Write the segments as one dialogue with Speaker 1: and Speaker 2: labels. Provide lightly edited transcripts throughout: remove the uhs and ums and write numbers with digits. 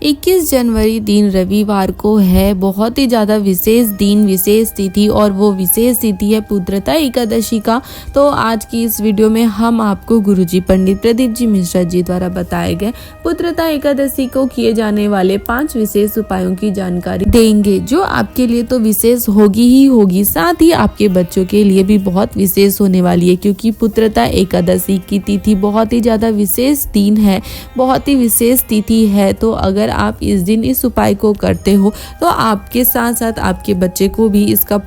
Speaker 1: 21 जनवरी दिन रविवार को है, बहुत ही ज़्यादा विशेष दिन, विशेष तिथि, और वो विशेष तिथि है पुत्रता एकादशी का। तो आज की इस वीडियो में हम आपको गुरुजी पंडित प्रदीप जी मिश्रा जी द्वारा बताए गए पुत्रता एकादशी को किए जाने वाले 5 विशेष उपायों की जानकारी देंगे, जो आपके लिए तो विशेष होगी ही होगी, साथ ही आपके बच्चों के लिए भी बहुत विशेष होने वाली है, क्योंकि पुत्रता एकादशी की तिथि बहुत ही ज़्यादा विशेष दिन है, बहुत ही विशेष तिथि है। तो अगर आप इस दिन इस उपाय को करते हो तो आपके साथ साथ आपके बच्चे को भी इसका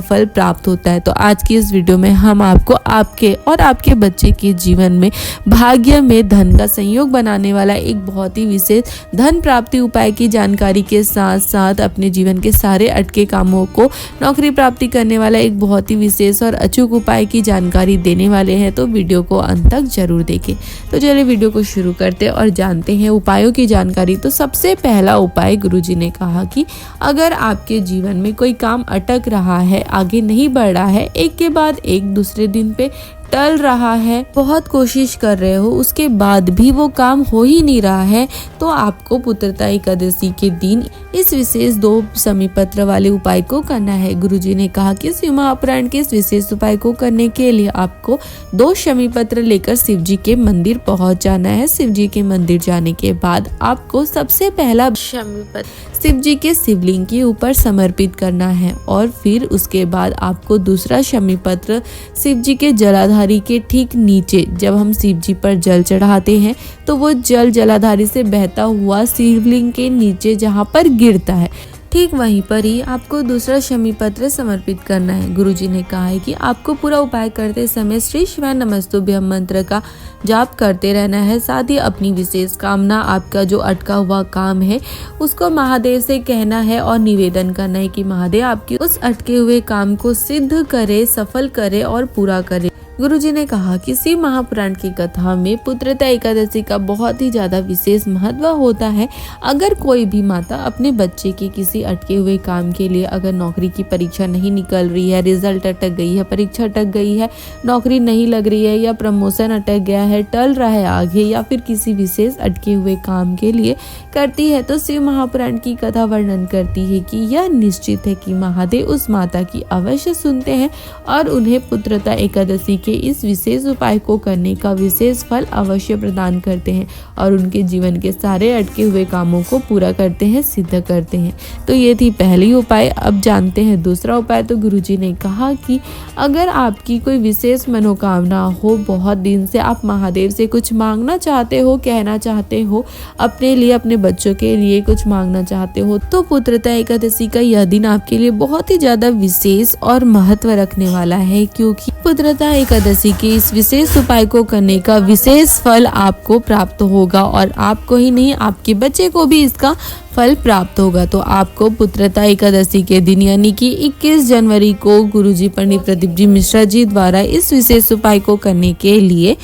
Speaker 1: फल प्राप्त होता है। तो आज की इस वीडियो में हम आपको आपके और आपके बच्चे के जीवन में भाग्य में धन का संयोग बनाने वाला एक बहुत ही विशेष धन प्राप्ति उपाय की जानकारी के साथ साथ अपने जीवन के सारे अटके कामों को नौकरी प्राप्ति करने वाला एक बहुत ही विशेष और अचूक उपाय की जानकारी देने वाले हैं। तो वीडियो को अंत तक जरूर देखें। तो चलिए वीडियो को शुरू करते हैं और जानते हैं उपायों की जानकारी। तो सबसे पहला उपाय गुरुजी ने कहा कि अगर आपके जीवन में कोई काम अटक रहा है, आगे नहीं बढ़ रहा है, एक के बाद एक दूसरे दिन पे टल रहा है, बहुत कोशिश कर रहे हो, उसके बाद भी वो काम हो ही नहीं रहा है, तो आपको पुत्रता एकादशी के दिन इस विशेष 2 शमी पत्र वाले उपाय को करना है। गुरुजी ने कहा कि शिव महापुराण के इस विशेष उपाय को करने के लिए आपको 2 शमी पत्र लेकर शिव जी के मंदिर पहुंच जाना है। शिव जी के मंदिर जाने के बाद आपको सबसे पहला शमी पत्र शिव जी के शिवलिंग के ऊपर समर्पित करना है, और फिर उसके बाद आपको दूसरा शमी पत्र शिव जी के जलाधारी के ठीक नीचे, जब हम शिव जी पर जल चढ़ाते हैं तो वो जल जलाधारी से बहता हुआ शिवलिंग के नीचे जहाँ पर गिरता है, ठीक वहीं पर ही आपको दूसरा शमी पत्र समर्पित करना है। गुरुजी ने कहा है कि आपको पूरा उपाय करते समय श्री शिवाय नमस्तुभ्यम मंत्र का जाप करते रहना है। साथ ही अपनी विशेष कामना, आपका जो अटका हुआ काम है, उसको महादेव से कहना है और निवेदन करना है कि महादेव आपकी उस अटके हुए काम को सिद्ध करे, सफल करे और पूरा करे। गुरुजी ने कहा कि शिव महापुराण की कथा में पुत्रता एकादशी का बहुत ही ज्यादा विशेष महत्व होता है। अगर कोई भी माता अपने बच्चे के किसी अटके हुए काम के लिए, अगर नौकरी की परीक्षा नहीं निकल रही है, रिजल्ट अटक गई है, परीक्षा अटक गई है, नौकरी नहीं लग रही है, या प्रमोशन अटक गया है, टल रहा है आगे, या फिर किसी विशेष अटके हुए काम के लिए करती है, तो शिव महापुराण की कथा वर्णन करती है कि यह निश्चित है कि महादेव उस माता की अवश्य सुनते हैं और उन्हें पुत्रता एकादशी के इस विशेष उपाय को करने का विशेष फल अवश्य प्रदान करते हैं और उनके जीवन के सारे अटके हुए कामों को पूरा करते हैं, सिद्ध करते हैं। तो ये थी पहली उपाय। अब जानते हैं दूसरा उपाय। तो गुरुजी ने कहा कि अगर आपकी कोई विशेष मनोकामना हो, बहुत दिन से आप महादेव से कुछ मांगना चाहते हो, कहना चाहते हो, अपने लिए, अपने बच्चों के लिए कुछ मांगना चाहते हो, तो पुत्रता एकादशी का यह दिन आपके लिए बहुत ही ज्यादा विशेष और महत्व रखने वाला है, क्योंकि पुत्रता एकादशी के इस विशेष उपाय को करने का विशेष फल आपको प्राप्त होगा, और आपको ही नहीं, आपके बच्चे को भी इसका फल प्राप्त होगा। तो आपको पुत्रता एकादशी के दिन यानी कि 21 जनवरी को गुरुजी पंडित प्रदीप जी मिश्रा जी द्वारा इस विशेष उपाय को करने के लिए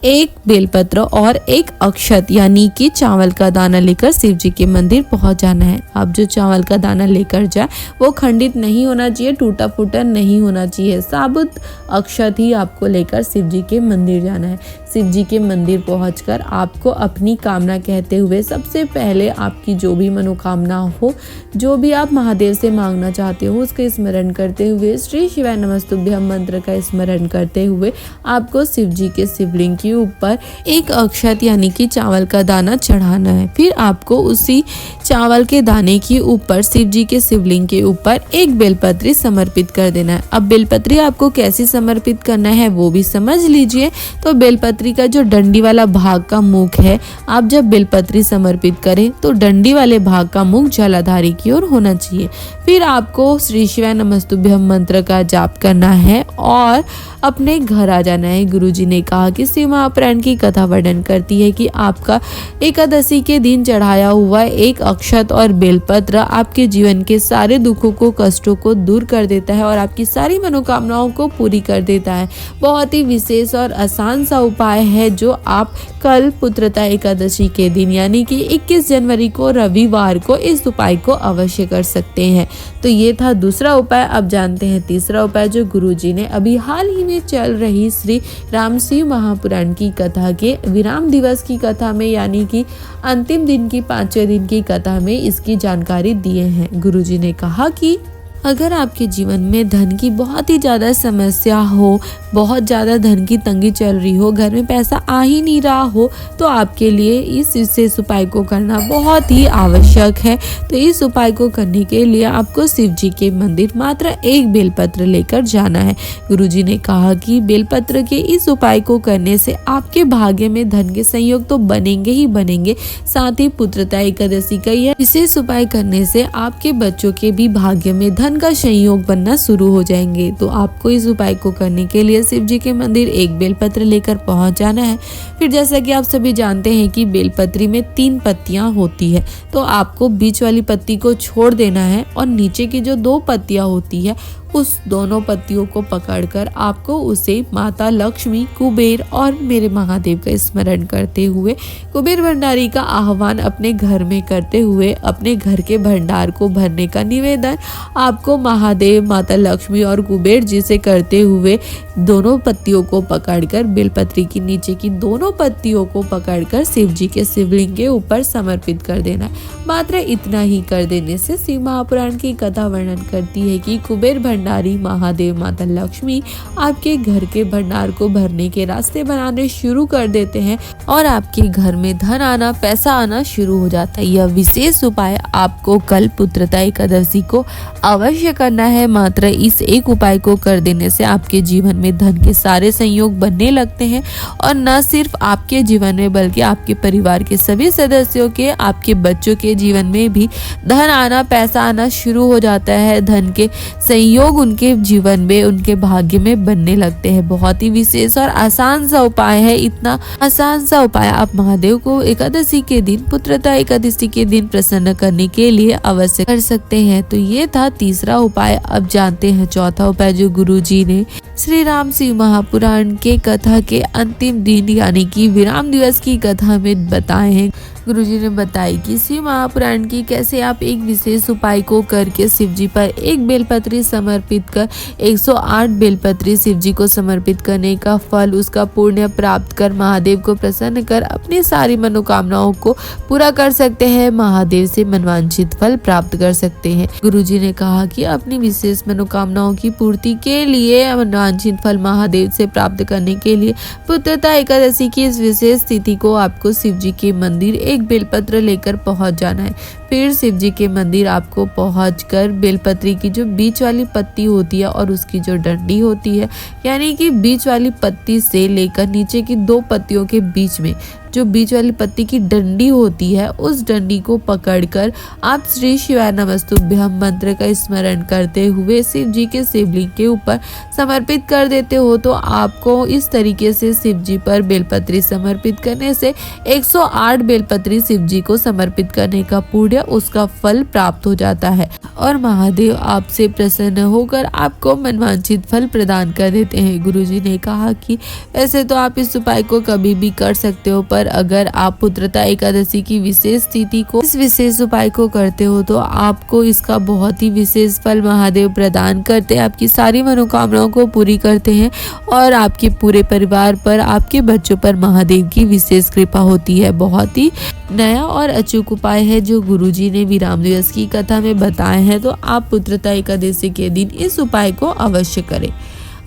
Speaker 1: 1 बेलपत्र और 1 अक्षत यानी कि चावल का दाना लेकर शिव जी के मंदिर पहुंच जाना है। आप जो चावल का दाना लेकर जाए वो खंडित नहीं होना चाहिए, टूटा फूटा नहीं होना चाहिए, साबुत अक्षत ही आपको लेकर शिव जी के मंदिर जाना है। शिव जी के मंदिर पहुंचकर आपको अपनी कामना कहते हुए सबसे पहले आपकी जो भी मनोकामना हो, जो भी आप महादेव से मांगना चाहते हो, उसका स्मरण करते हुए श्री शिवाय नमस्तुभ्यम मंत्र का स्मरण करते हुए आपको शिव जी के शिवलिंग के ऊपर 1 अक्षत यानी कि चावल का दाना चढ़ाना है। फिर आपको उसी चावल के दाने के ऊपर शिव जी के शिवलिंग के ऊपर 1 बेलपत्री समर्पित कर देना है। अब बेलपत्री आपको कैसे समर्पित करना है वो भी समझ लीजिए। तो बेलपत्री का जो डंडी वाला भाग का मुख है, आप जब बेलपत्री समर्पित करें तो डंडी वाले भाग का मुख जलाधारी की ओर होना चाहिए। फिर आपको श्री शिवाय नमस्तुभ्यम मंत्र का जाप करना है और अपने घर आ जाना है। गुरुजी ने कहा कि शिव महापुराण की कथा वर्णन करती है कि आपका एकादशी के दिन चढ़ाया हुआ 1 अक्षत और बेलपत्र आपके जीवन के सारे दुखों को, कष्टों को दूर कर देता है और आपकी सारी मनोकामनाओं को पूरी कर देता है। बहुत ही विशेष और आसान सा उपाय उपाय है जो आप कल पुत्रता एकादशी के दिन यानी कि 21 जनवरी को रविवार को इस उपाय को अवश्य कर सकते हैं। तो ये था दूसरा उपाय। अब जानते हैं तीसरा उपाय जो गुरुजी ने अभी हाल ही में चल रही श्री रामशिव महापुराण की कथा के विराम दिवस की कथा में यानी कि अंतिम दिन की 5वें दिन की कथा में इसकी जानकारी दिए हैं। गुरुजी ने कहा कि अगर आपके जीवन में धन की बहुत ही ज़्यादा समस्या हो, बहुत ज़्यादा धन की तंगी चल रही हो, घर में पैसा आ ही नहीं रहा हो, तो आपके लिए इस विशेष उपाय को करना बहुत ही आवश्यक है। तो इस उपाय को करने के लिए आपको शिव जी के मंदिर मात्र एक बेलपत्र लेकर जाना है। गुरुजी ने कहा कि बेलपत्र के इस उपाय को करने से आपके भाग्य में धन के संयोग तो बनेंगे ही बनेंगे, साथ ही पुत्रता एकादशी का यह विशेष उपाय करने से आपके बच्चों के भी भाग्य में धन का संयोग बनना शुरू हो जाएंगे। तो आपको इस उपाय को करने के लिए शिव जी के मंदिर एक बेलपत्र लेकर पहुंच जाना है। फिर जैसा कि आप सभी जानते हैं कि बेलपत्री में 3 पत्तियां होती है, तो आपको बीच वाली पत्ती को छोड़ देना है और नीचे की जो 2 पत्तियां होती है उस दोनों पत्तियों को पकड़कर आपको उसे माता लक्ष्मी, कुबेर और मेरे महादेव का स्मरण करते हुए कुबेर भंडारी का आह्वान अपने घर में करते हुए अपने घर के भंडार को भरने का निवेदन आपको महादेव, माता लक्ष्मी और कुबेर जी से करते हुए दोनों पत्तियों को पकड़कर बेलपत्री की नीचे की दोनों पत्तियों को पकड़कर शिव जी के शिवलिंग के ऊपर समर्पित कर देना है। मात्र इतना ही कर देने से शिव महापुराण की कथा वर्णन करती है कि कुबेर भंडारी, महादेव, माता लक्ष्मी आपके घर के भंडार को भरने के रास्ते बनाने शुरू कर देते हैं और आपके घर में धन आना, पैसा आना शुरू हो जाता है। यह विशेष उपाय आपको कल पुत्रता एकादशी को अवश्य करना है। मात्र इस एक उपाय को कर देने से आपके जीवन में धन के सारे संयोग बनने लगते हैं और न सिर्फ आपके जीवन में बल्कि आपके परिवार के सभी सदस्यों के, आपके बच्चों के जीवन में भी धन आना, पैसा आना शुरू हो जाता है। धन के संयोग उनके जीवन में, उनके भाग्य में बनने लगते हैं। बहुत ही विशेष और आसान सा उपाय है। इतना आसान सा उपाय आप महादेव को एकादशी के दिन, पुत्रता एकादशी के दिन प्रसन्न करने के लिए अवश्य कर सकते हैं। तो ये था तीसरा उपाय। अब जानते हैं चौथा उपाय जो गुरुजी ने श्री राम शिव महापुराण के कथा के अंतिम दिन यानी कि विराम दिवस की कथा में बताए हैं। गुरुजी ने बताई कि शिव महापुराण की कैसे आप एक विशेष उपाय को करके शिव जी पर एक बेलपत्री समर्पित कर 108 बेलपत्री शिव जी को समर्पित करने का फल, उसका पुण्य प्राप्त कर महादेव को प्रसन्न कर अपनी सारी मनोकामनाओं को पूरा कर सकते हैं, महादेव से मनवांछित फल प्राप्त कर सकते हैं। गुरुजी ने कहा कि अपनी विशेष मनोकामनाओं की पूर्ति के लिए, मनवांछित फल महादेव से प्राप्त करने के लिए पुत्रता एकादशी की इस विशेष तिथि को आपको शिव जी के मंदिर एक बेलपत्र लेकर पहुंच जाना है। फिर शिव जी के मंदिर आपको पहुंचकर बेलपत्री की जो बीच वाली पत्ती होती है और उसकी जो डंडी होती है यानी कि बीच वाली पत्ती से लेकर नीचे की 2 पत्तियों के बीच में जो बीच वाली पत्ती की डंडी होती है उस डंडी को पकड़कर आप श्री शिवाय नमस्तुभ्यम मंत्र का स्मरण करते हुए शिव जी के शिवलिंग के ऊपर समर्पित कर देते हो। तो आपको इस तरीके से शिव जी पर बेलपत्री समर्पित करने से 108 बेलपत्री शिव जी को समर्पित करने का पुण्य, उसका फल प्राप्त हो जाता है और महादेव आपसे प्रसन्न होकर आपको मनवांछित फल प्रदान कर देते हैं। गुरुजी ने कहा कि वैसे तो आप इस उपाय को कभी भी कर सकते हो, पर अगर आप पुत्रता एकादशी की विशेष तिथि को इस विशेष उपाय को करते हो तो आपको इसका बहुत ही विशेष फल महादेव प्रदान करते हैं, आपकी सारी मनोकामनाओं को पूरी करते हैं और आपके पूरे परिवार पर, आपके बच्चों पर महादेव की विशेष कृपा होती है। बहुत ही नया और अचूक उपाय है जो गुरुजी ने विराम दिवस की कथा में बताए हैं। तो आप पुत्रता एकादशी के दिन इस उपाय को अवश्य करें।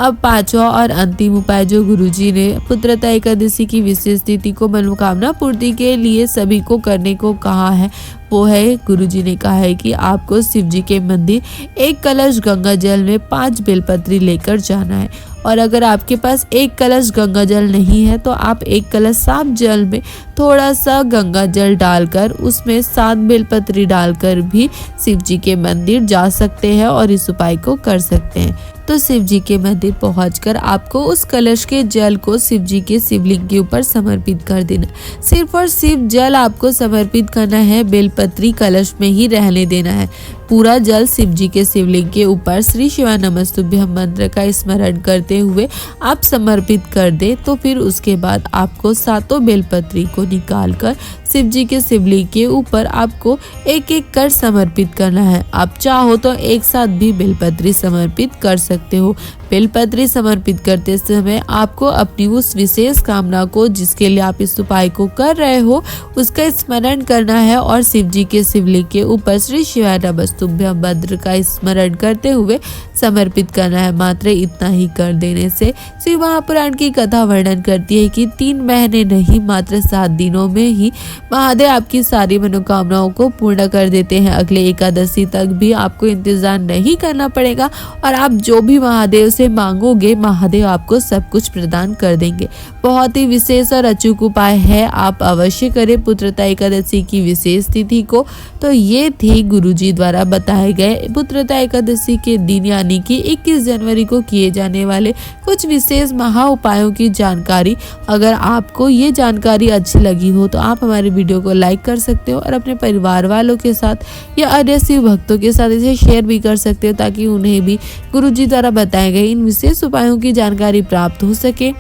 Speaker 1: अब पांचवा और अंतिम उपाय जो गुरुजी ने पुत्रता एकादशी की विशेष तिथि को मनोकामना पूर्ति के लिए सभी को करने को कहा है वो है, गुरुजी ने कहा है कि आपको शिव जी के मंदिर एक कलश गंगा जल में 5 बेलपत्री लेकर जाना है और अगर आपके पास एक कलश गंगा जल नहीं है तो आप एक कलश साफ जल में थोड़ा सा गंगा जल डालकर उसमें 7 बेलपत्री डालकर भी शिव जी के मंदिर जा सकते हैं और इस उपाय को कर सकते हैं। तो शिव जी के मंदिर पहुंचकर आपको उस कलश के जल को शिव जी के शिवलिंग के ऊपर समर्पित कर देना। सिर्फ और सिर्फ जल आपको समर्पित करना है, बेलपत्री कलश में ही रहने देना है। पूरा जल शिव जी के शिवलिंग के ऊपर श्री शिवाय नमस्तुभ्यं मंत्र का स्मरण करते हुए आप समर्पित कर दे। तो फिर उसके बाद आपको सातों बेलपत्री को निकालकर शिव जी के शिवलिंग के ऊपर आपको एक एक कर समर्पित करना है। आप चाहो तो एक साथ भी बेलपत्री समर्पित कर सकते हो। बेलपत्री समर्पित करते समय आपको अपनी उस विशेष कामना को, जिसके लिए आप इस उपाय को कर रहे हो, उसका स्मरण करना है और शिव जी के शिवलिंग के ऊपर श्री शिवाय नमस्तुभ्यं मंत्र का स्मरण करते हुए समर्पित करना है। मात्र इतना ही कर देने से शिव महापुराण की कथा वर्णन करती है कि 3 महीने नहीं, मात्र 7 दिनों में ही महादेव आपकी सारी मनोकामनाओं को पूर्ण कर देते हैं। अगले एकादशी तक भी आपको इंतजार नहीं करना पड़ेगा और आप जो भी महादेव से मांगोगे, महादेव आपको सब कुछ प्रदान कर देंगे। बहुत ही विशेष और अचूक उपाय है, आप अवश्य करें पुत्रता एकादशी की विशेष तिथि को। तो ये थी गुरुजी द्वारा बताए गए पुत्रता एकादशी के दिन यानी कि 21 जनवरी को किए जाने वाले कुछ विशेष महा उपायों की जानकारी। अगर आपको ये जानकारी अच्छी लगी हो तो आप हमारे वीडियो को लाइक कर सकते हो और अपने परिवार वालों के साथ या अन्य शिव भक्तों के साथ इसे शेयर भी कर सकते हो, ताकि उन्हें भी गुरुजी द्वारा बताए गए इन विशेष उपायों की जानकारी प्राप्त हो सके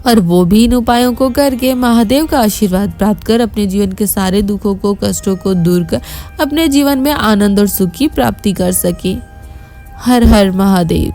Speaker 1: और वो भी इन उपायों को करके महादेव का आशीर्वाद प्राप्त कर अपने जीवन के सारे दुखों को, कष्टों को दूर कर अपने जीवन में आनंद और सुख की प्राप्ति कर सके। हर हर महादेव।